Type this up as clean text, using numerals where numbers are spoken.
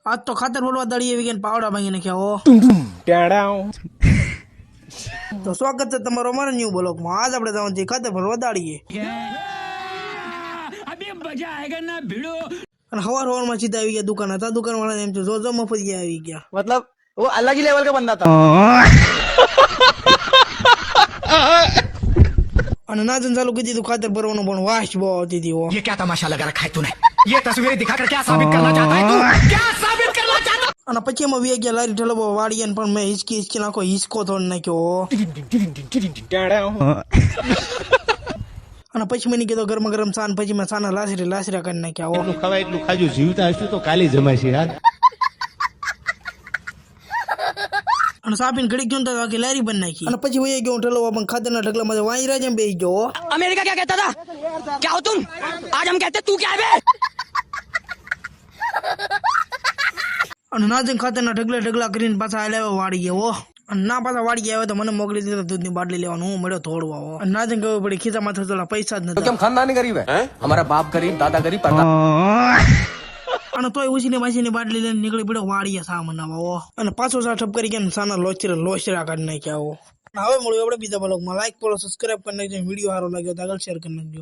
आज तो खातर बोलवा दड़ी वीकेंड पावड़ा भांगी ने क्या हो तो स्वागत है તમારો અમારા ન્યુ બ્લોગમાં। આજ આપણે જવાનું છે ખાતર ભરવા દાડીએ। अभी मजा आएगा ना भिड़ो। અને હવારમાં સીધા આવી ગયા દુકાન હતા। દુકાનવાળાને એમ તો જો મફત આવી ગયા। मतलब वो अलग ही लेवल का बंदा था। અને નાજન ચાલુ કરી દીધું ખાતર ભરવાનું પણ વાશ બહુ આવતી હતી। ये क्या तमाशा लगा रखा है तूने? ये तस्वीरें दिखाकर क्या साबित करना चाहता है तू? क्या साबित करना चाहता? અને પછી એમાં વી ગયા લારી ઠલવો વાડીએ પણ મેં હિચકી નાખો હિચકો તોડ નાખ્યો। અને પછી મને કીધું ગરમ ગરમ સાન પછી મેં સાના લાસરા કરી નાખ્યા। એટલું ખવાય એટલું ખાજો, જીવતા હશું તો કાલે જમાય છે યાર। અને સાપીને ઘડી ગયો તો આખી લારી બન નાખી। અને પછી વહી ગયો ઠલવા પણ ખાતરના ઢગલામાં વાંયરા જેમ બેસી ગયો। अमेरिका क्या कहता था? क्या हो तुम? आज हम कहते तू क्या है बे? અને નાજન ખાતરના ઢગલા કરીને પાછા આવ્યા વાડી ગયો। અને ના પાછા વાડી ગયા તો મને મોકલી દીધો દૂધની બાટલી લેવાનું। હું મળ્યો થોડવા। અને નાજન કહ્યું પડી ખિસ્સામાં થોડા પૈસા જ तो નતા। हम खानदानी गरीब है, हमारा बाप गरीब, दादा गरीब, અને તોય ઉસીને માસીની બાટલી લઈને નીકળી પડ્યો વાડીએ સા મનાવવા। અને પાછો સા ઠપ કરી ગયા સાના લોચરા કાઢી નાખ્યા। હવે મળ્યું આપણે બીજા બ્લોગમાં। લાઈક કરો, સબસ્ક્રાઇબ કરી નાખજો। વિડીયો સારો લાગ્યો તો આગળ શેર કરી નાખજો।